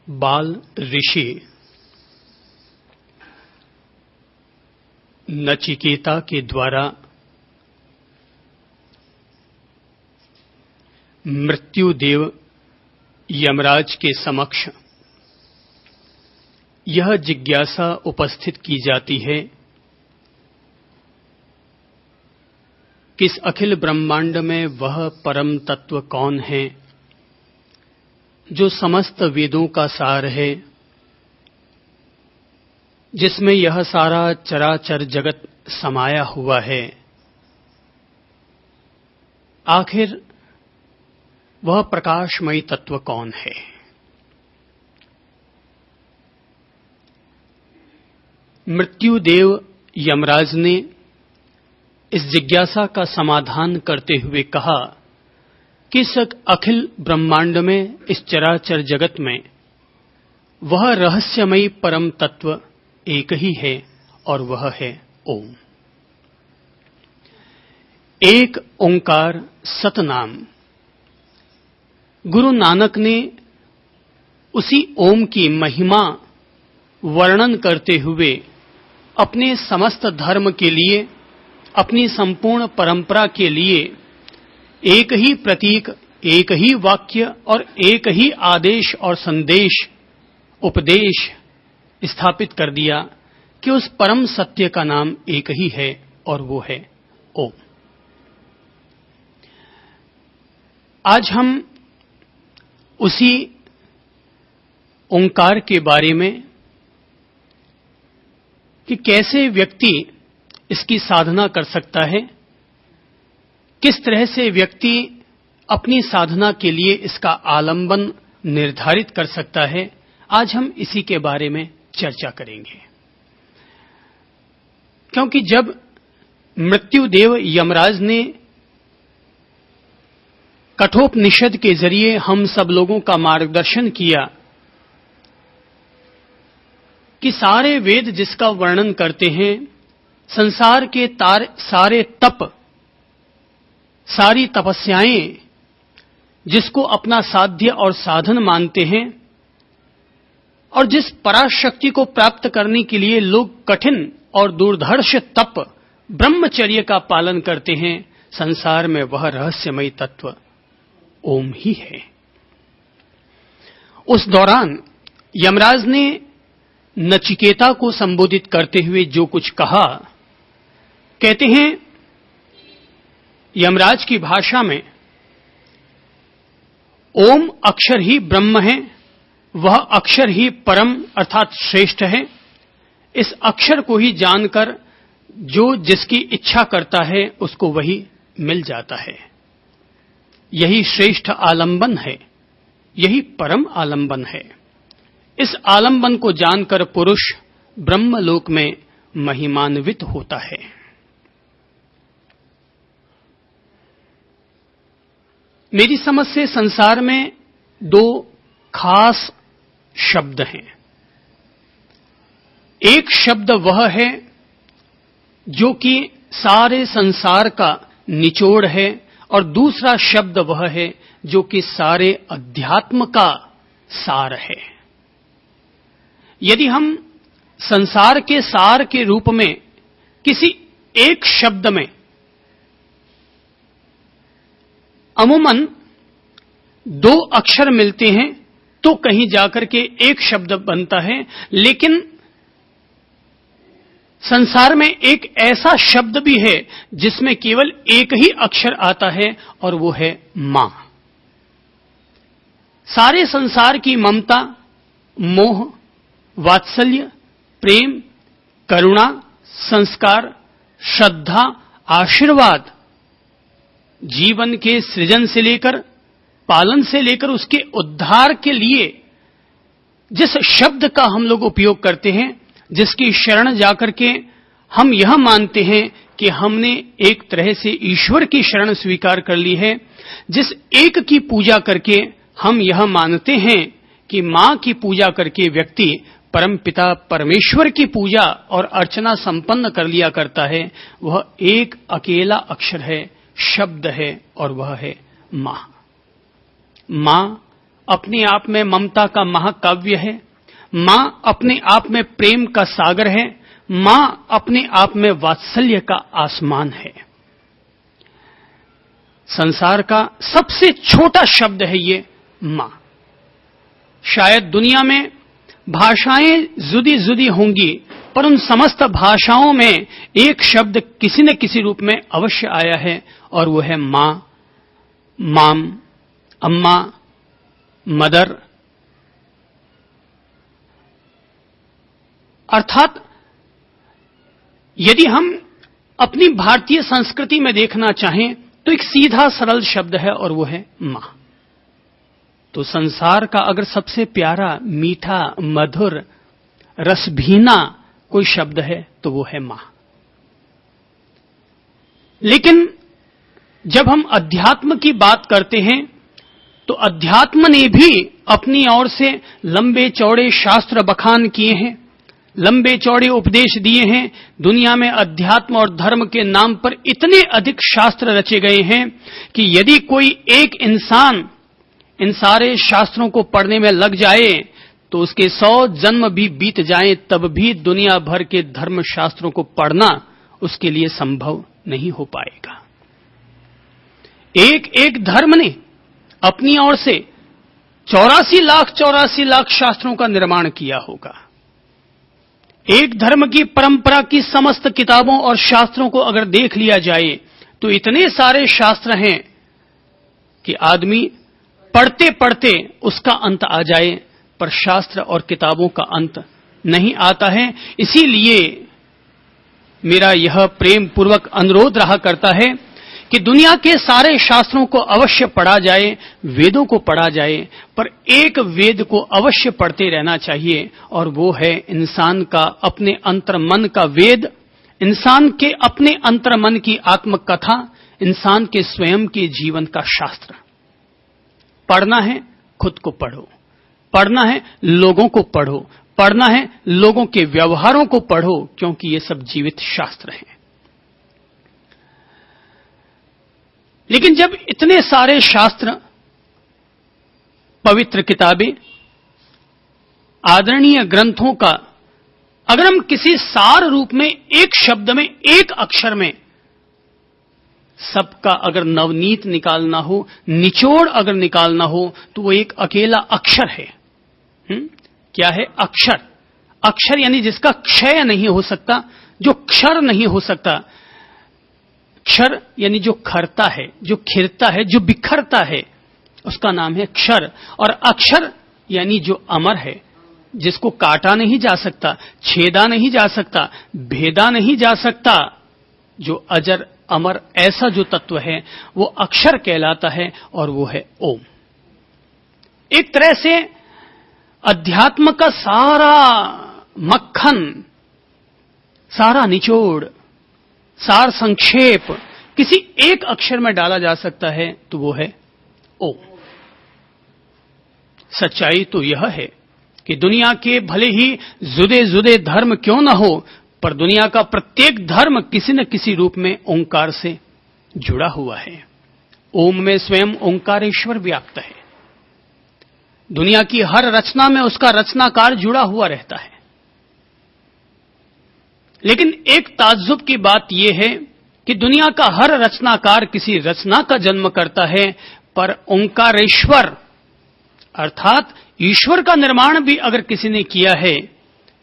बाल ऋषि नचिकेता के द्वारा मृत्युदेव यमराज के समक्ष यह जिज्ञासा उपस्थित की जाती है कि इस अखिल ब्रह्मांड में वह परम तत्व कौन है जो समस्त वेदों का सार है, जिसमें यह सारा चराचर जगत समाया हुआ है। आखिर वह प्रकाशमयी तत्व कौन है? मृत्युदेव यमराज ने इस जिज्ञासा का समाधान करते हुए कहा कि इस अखिल ब्रह्मांड में, इस चराचर जगत में वह रहस्यमयी परम तत्व एक ही है और वह है ओम। एक ओंकार सतनाम। गुरु नानक ने उसी ओम की महिमा वर्णन करते हुए अपने समस्त धर्म के लिए, अपनी संपूर्ण परंपरा के लिए एक ही प्रतीक, एक ही वाक्य और एक ही आदेश और संदेश, उपदेश स्थापित कर दिया कि उस परम सत्य का नाम एक ही है और वो है ओम। आज हम उसी ओंकार के बारे में कि कैसे व्यक्ति इसकी साधना कर सकता है, किस तरह से व्यक्ति अपनी साधना के लिए इसका आलंबन निर्धारित कर सकता है, आज हम इसी के बारे में चर्चा करेंगे। क्योंकि जब मृत्युदेव यमराज ने कठोपनिषद के जरिए हम सब लोगों का मार्गदर्शन किया कि सारे वेद जिसका वर्णन करते हैं, संसार के सारे तप, सारी तपस्याएं जिसको अपना साध्य और साधन मानते हैं और जिस पराशक्ति को प्राप्त करने के लिए लोग कठिन और दुर्धर्ष तप ब्रह्मचर्य का पालन करते हैं, संसार में वह रहस्यमयी तत्व ओम ही है। उस दौरान यमराज ने नचिकेता को संबोधित करते हुए जो कुछ कहा, कहते हैं यमराज की भाषा में ओम अक्षर ही ब्रह्म है, वह अक्षर ही परम अर्थात श्रेष्ठ है। इस अक्षर को ही जानकर जो जिसकी इच्छा करता है उसको वही मिल जाता है। यही श्रेष्ठ आलंबन है, यही परम आलंबन है। इस आलंबन को जानकर पुरुष ब्रह्मलोक में महिमान्वित होता है। मेरी समझ से संसार में दो खास शब्द हैं। एक शब्द वह है जो कि सारे संसार का निचोड़ है और दूसरा शब्द वह है जो कि सारे अध्यात्म का सार है। यदि हम संसार के सार के रूप में किसी एक शब्द में, अमूमन दो अक्षर मिलते हैं तो कहीं जाकर के एक शब्द बनता है, लेकिन संसार में एक ऐसा शब्द भी है जिसमें केवल एक ही अक्षर आता है और वो है मां। सारे संसार की ममता, मोह, वात्सल्य, प्रेम, करुणा, संस्कार, श्रद्धा, आशीर्वाद, जीवन के सृजन से लेकर, पालन से लेकर उसके उद्धार के लिए जिस शब्द का हम लोग उपयोग करते हैं, जिसकी शरण जाकर के हम यह मानते हैं कि हमने एक तरह से ईश्वर की शरण स्वीकार कर ली है, जिस एक की पूजा करके हम यह मानते हैं कि मां की पूजा करके व्यक्ति परमपिता परमेश्वर की पूजा और अर्चना संपन्न कर लिया करता है, वह एक अकेला अक्षर है, शब्द है और वह है मां। मां अपने आप में ममता का महाकाव्य है, मां अपने आप में प्रेम का सागर है, मां अपने आप में वात्सल्य का आसमान है। संसार का सबसे छोटा शब्द है ये मां। शायद दुनिया में भाषाएं जुदी जुदी होंगी, पर उन समस्त भाषाओं में एक शब्द किसी न किसी रूप में अवश्य आया है, और वो है मां, माम, अम्मा, मदर। अर्थात यदि हम अपनी भारतीय संस्कृति में देखना चाहें तो एक सीधा सरल शब्द है, और वो है मां। तो संसार का अगर सबसे प्यारा, मीठा, मधुर, रसभीना कोई शब्द है तो वो है मां। लेकिन जब हम अध्यात्म की बात करते हैं तो अध्यात्म ने भी अपनी ओर से लंबे चौड़े शास्त्र बखान किए हैं, लंबे चौड़े उपदेश दिए हैं। दुनिया में अध्यात्म और धर्म के नाम पर इतने अधिक शास्त्र रचे गए हैं कि यदि कोई एक इंसान इन सारे शास्त्रों को पढ़ने में लग जाए तो उसके 100 जन्म भी बीत जाएं, तब भी दुनिया भर के धर्म शास्त्रों को पढ़ना उसके लिए संभव नहीं हो पाएगा। एक एक धर्म ने अपनी ओर से 84 लाख शास्त्रों का निर्माण किया होगा। एक धर्म की परंपरा की समस्त किताबों और शास्त्रों को अगर देख लिया जाए तो इतने सारे शास्त्र हैं कि आदमी पढ़ते पढ़ते उसका अंत आ जाए, पर शास्त्र और किताबों का अंत नहीं आता है। इसीलिए मेरा यह प्रेम पूर्वक अनुरोध रहा करता है कि दुनिया के सारे शास्त्रों को अवश्य पढ़ा जाए, वेदों को पढ़ा जाए, पर एक वेद को अवश्य पढ़ते रहना चाहिए, और वो है इंसान का अपने अंतर्मन का वेद, इंसान के अपने अंतर्मन की आत्मकथा, इंसान के स्वयं के जीवन का शास्त्र। पढ़ना है खुद को पढ़ो, पढ़ना है लोगों को पढ़ो, पढ़ना है लोगों के व्यवहारों को पढ़ो, क्योंकि ये सब जीवित शास्त्र हैं। लेकिन जब इतने सारे शास्त्र, पवित्र किताबें, आदरणीय ग्रंथों का अगर हम किसी सार रूप में, एक शब्द में, एक अक्षर में सबका अगर नवनीत निकालना हो, निचोड़ अगर निकालना हो, तो वो एक अकेला अक्षर है। क्या है? अक्षर। अक्षर यानी जिसका क्षय नहीं हो सकता, जो क्षर नहीं हो सकता। क्षर यानी जो खरता है, जो खिरता है, जो बिखरता है, उसका नाम है क्षर। और अक्षर यानी जो अमर है, जिसको काटा नहीं जा सकता, छेदा नहीं जा सकता, भेदा नहीं जा सकता, जो अजर अमर ऐसा जो तत्व है वो अक्षर कहलाता है, और वो है ओम। एक तरह से अध्यात्म का सारा मक्खन, सारा निचोड़, सार संक्षेप किसी एक अक्षर में डाला जा सकता है, तो वो है ओम। सच्चाई तो यह है कि दुनिया के भले ही जुदे जुदे धर्म क्यों न हो, पर दुनिया का प्रत्येक धर्म किसी न किसी रूप में ओंकार से जुड़ा हुआ है। ओम में स्वयं ओंकारेश्वर व्याप्त है। दुनिया की हर रचना में उसका रचनाकार जुड़ा हुआ रहता है। लेकिन एक ताज्जुब की बात यह है कि दुनिया का हर रचनाकार किसी रचना का जन्म करता है, पर ओंकारेश्वर अर्थात ईश्वर का निर्माण भी अगर किसी ने किया है,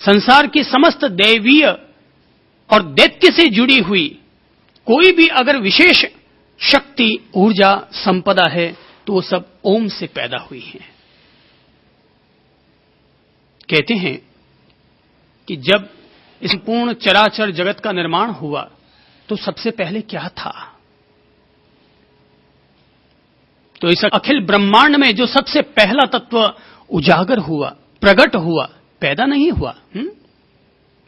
संसार की समस्त दैवीय और दैत्य से जुड़ी हुई कोई भी अगर विशेष शक्ति, ऊर्जा, संपदा है, तो वो सब ओम से पैदा हुई है। कहते हैं कि जब इस पूर्ण चराचर जगत का निर्माण हुआ तो सबसे पहले क्या था? तो इस अखिल ब्रह्मांड में जो सबसे पहला तत्व उजागर हुआ, प्रकट हुआ, पैदा नहीं हुआ।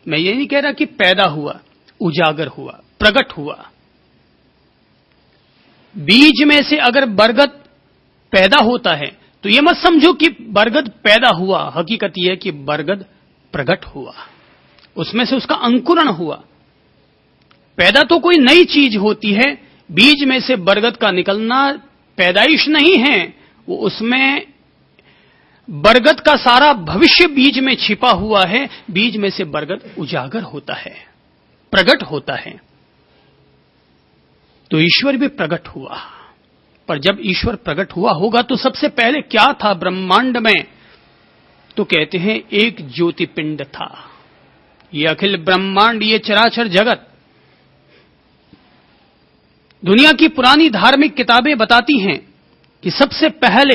मैं ये नहीं कह रहा कि पैदा हुआ, उजागर हुआ, प्रकट हुआ। बीज में से अगर बरगद पैदा होता है तो ये मत समझो कि बरगद पैदा हुआ, हकीकत यह है कि बरगद प्रकट हुआ, उसमें से उसका अंकुरण हुआ। पैदा तो कोई नई चीज होती है, बीज में से बरगद का निकलना पैदाइश नहीं है, वो उसमें बरगद का सारा भविष्य बीज में छिपा हुआ है, बीज में से बरगद उजागर होता है, प्रकट होता है। तो ईश्वर भी प्रकट हुआ, पर जब ईश्वर प्रकट हुआ होगा तो सबसे पहले क्या था ब्रह्मांड में? तो कहते हैं एक ज्योतिपिंड था। ये अखिल ब्रह्मांड, ये चराचर जगत, दुनिया की पुरानी धार्मिक किताबें बताती हैं कि सबसे पहले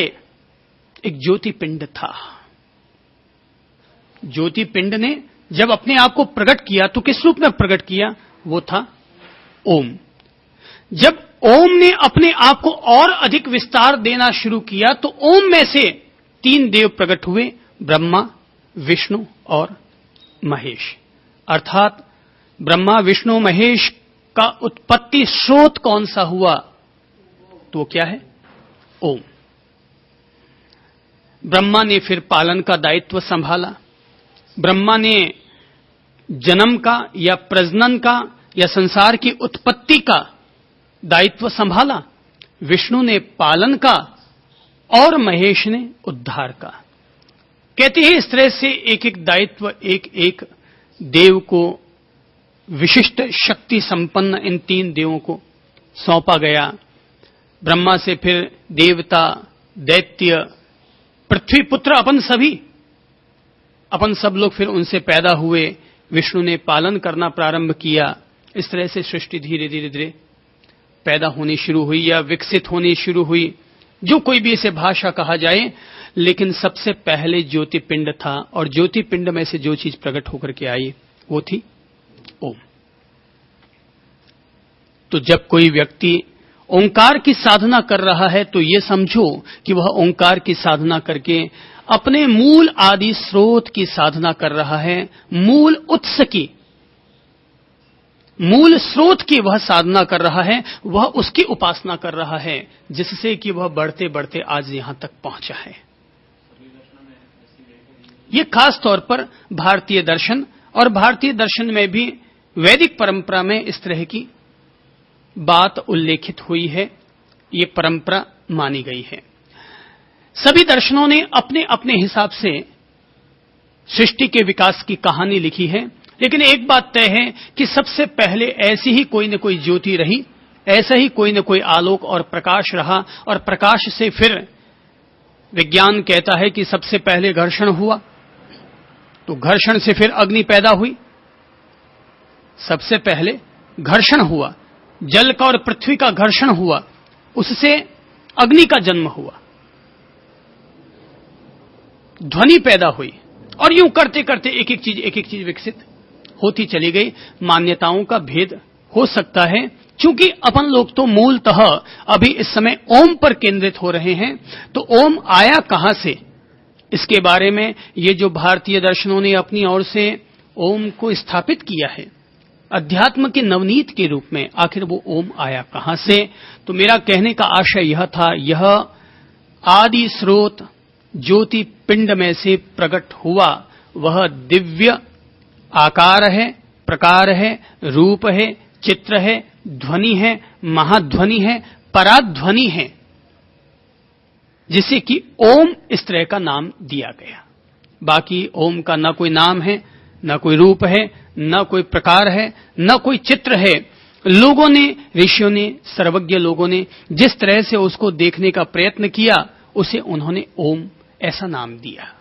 एक ज्योतिपिंड था। ज्योतिपिंड ने जब अपने आप को प्रकट किया तो किस रूप में प्रकट किया? वो था ओम। जब ओम ने अपने आप को और अधिक विस्तार देना शुरू किया तो ओम में से 3 देव प्रकट हुए, ब्रह्मा, विष्णु और महेश। अर्थात ब्रह्मा, विष्णु, महेश का उत्पत्ति स्रोत कौन सा हुआ? तो वो क्या है? ओम। ब्रह्मा ने फिर पालन का दायित्व संभाला। ब्रह्मा ने जन्म का या प्रजनन का या संसार की उत्पत्ति का दायित्व संभाला। विष्णु ने पालन का और महेश ने उद्धार का। कहते हैं इस तरह से एक एक दायित्व एक एक देव को, विशिष्ट शक्ति संपन्न इन 3 देवों को सौंपा गया। ब्रह्मा से फिर देवता, दैत्य, पृथ्वी पुत्र, अपन सब लोग फिर उनसे पैदा हुए। विष्णु ने पालन करना प्रारंभ किया। इस तरह से सृष्टि धीरे धीरे धीरे पैदा होनी शुरू हुई या विकसित होनी शुरू हुई, जो कोई भी इसे भाषा कहा जाए। लेकिन सबसे पहले ज्योतिपिंड था, और ज्योतिपिंड में से जो चीज प्रकट होकर के आई वो थी ओम। तो जब कोई व्यक्ति ओंकार की साधना कर रहा है तो ये समझो कि वह ओंकार की साधना करके अपने मूल आदि स्रोत की साधना कर रहा है। मूल उत्स की, मूल स्रोत की वह साधना कर रहा है, वह उसकी उपासना कर रहा है, जिससे कि वह बढ़ते बढ़ते आज यहां तक पहुंचा है। ये खास तौर पर भारतीय दर्शन, और भारतीय दर्शन में भी वैदिक परंपरा में इस तरह की बात उल्लेखित हुई है, ये परंपरा मानी गई है। सभी दर्शनों ने अपने अपने हिसाब से सृष्टि के विकास की कहानी लिखी है, लेकिन एक बात तय है कि सबसे पहले ऐसी ही कोई न कोई ज्योति रही, ऐसा ही कोई न कोई आलोक और प्रकाश रहा, और प्रकाश से फिर विज्ञान कहता है कि सबसे पहले घर्षण हुआ, तो घर्षण से फिर अग्नि पैदा हुई। सबसे पहले घर्षण हुआ, जल का और पृथ्वी का घर्षण हुआ, उससे अग्नि का जन्म हुआ, ध्वनि पैदा हुई, और यूं करते करते एक एक चीज विकसित होती चली गई। मान्यताओं का भेद हो सकता है, क्योंकि अपन लोग तो मूलतः अभी इस समय ओम पर केंद्रित हो रहे हैं। तो ओम आया कहां से, इसके बारे में ये जो भारतीय दर्शनों ने अपनी ओर से ओम को स्थापित किया है अध्यात्म के नवनीत के रूप में, आखिर वो ओम आया कहां से? तो मेरा कहने का आशय यह था, यह आदि स्रोत ज्योति पिंड में से प्रकट हुआ, वह दिव्य आकार है, प्रकार है, रूप है, चित्र है, ध्वनि है, महाध्वनि है, पराध्वनि है, जिसे कि ओम इस तरह का नाम दिया गया। बाकी ओम का न कोई नाम है, न कोई रूप है, न कोई प्रकार है, न कोई चित्र है। लोगों ने, ऋषियों ने, सर्वज्ञ लोगों ने जिस तरह से उसको देखने का प्रयत्न किया, उसे उन्होंने ओम ऐसा नाम दिया।